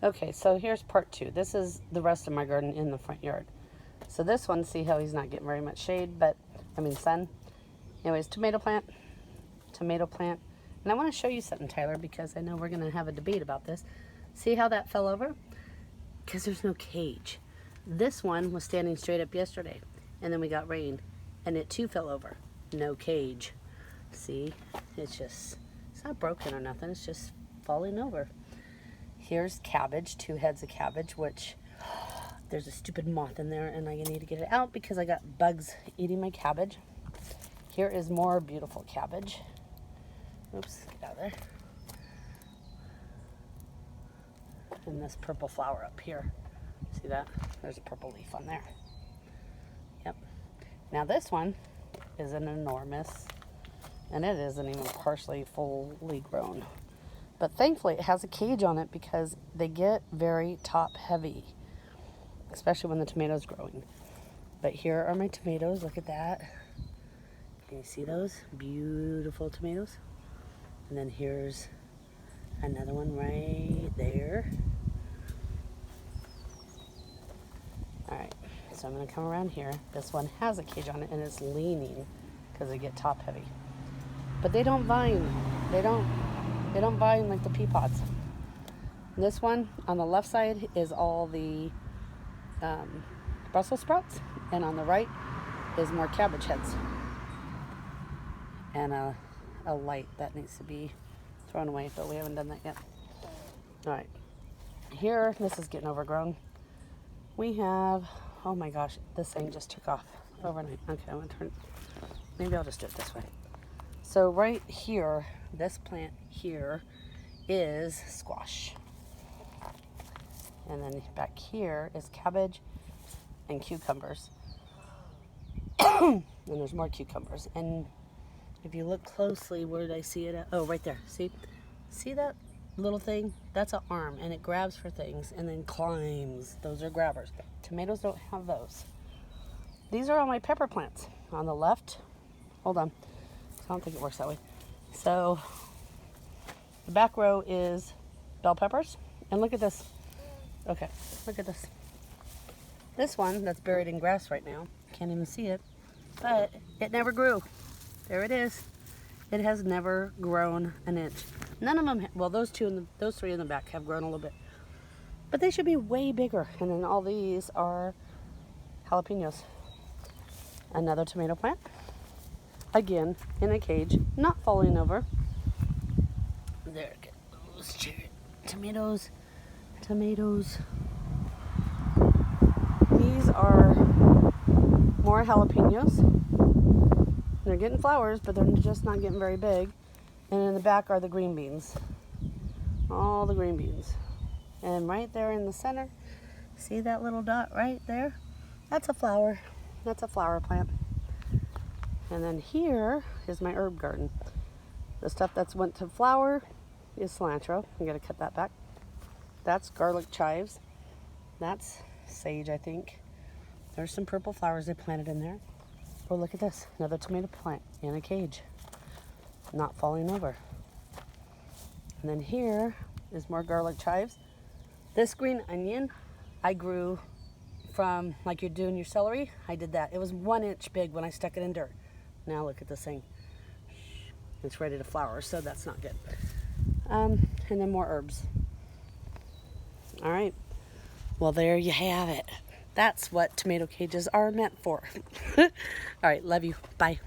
Okay, so here's part 2. This is the rest of my garden in the front yard. So this one, see how he's not getting very much shade, sun. Anyways, tomato plant. And I want to show you something, Tyler, because I know we're going to have a debate about this. See how that fell over? Because there's no cage. This one was standing straight up yesterday, and then we got rain, and it too fell over. No cage. See? It's not broken or nothing. It's just falling over. Here's cabbage, 2 heads of cabbage, which there's a stupid moth in there, and I need to get it out because I got bugs eating my cabbage. Here is more beautiful cabbage. Oops, get out of there. And this purple flower up here. See that? There's a purple leaf on there. Yep. Now this one is an enormous, and it isn't even partially fully grown. But thankfully it has a cage on it because they get very top heavy, especially when the tomato's growing. But here are my tomatoes. Look at that. Can you see those? Beautiful tomatoes. And then here's another one right there. Alright, so I'm going to come around here. This one has a cage on it and it's leaning because they get top heavy. But they don't vine. They don't vine like the pea pods. This one on the left side is all the Brussels sprouts, and on the right is more cabbage heads. And a light that needs to be thrown away, but we haven't done that yet. Alright, here, this is getting overgrown. We have, oh my gosh, this thing just took off overnight. Okay, I'm going to turn, maybe I'll just do it this way. So right here, this plant here is squash. And then back here is cabbage and cucumbers. And there's more cucumbers. And if you look closely, where did I see it at? Oh, right there. See that little thing? That's an arm, and it grabs for things and then climbs. Those are grabbers. Tomatoes don't have those. These are all my pepper plants. On the left, hold on. I don't think it works that way. So the back row is bell peppers. And look at this. Okay, look at this. This one that's buried in grass right now, can't even see it, but it never grew. There it is. It has never grown an inch. None of them, well, those 3 in the back have grown a little bit, but they should be way bigger. And then all these are jalapenos. Another tomato plant, again in a cage, not falling over. There it goes. Tomatoes. These are more jalapenos. They're getting flowers, but they're just not getting very big. And in the back are the green beans. All the green beans. And right there in the center, see that little dot right there? That's a flower. That's a flower plant. And then here is my herb garden. The stuff that's went to flower is cilantro. I'm going to cut that back. That's garlic chives. That's sage, I think. There's some purple flowers they planted in there. Oh, look at this. Another tomato plant in a cage. Not falling over. And then here is more garlic chives. This green onion I grew from, like you're doing your celery, I did that. It was 1 inch big when I stuck it in dirt. Now look at this thing. It's ready to flower, so that's not good. And then more herbs. All right. Well, there you have it. That's what tomato cages are meant for. All right. Love you. Bye.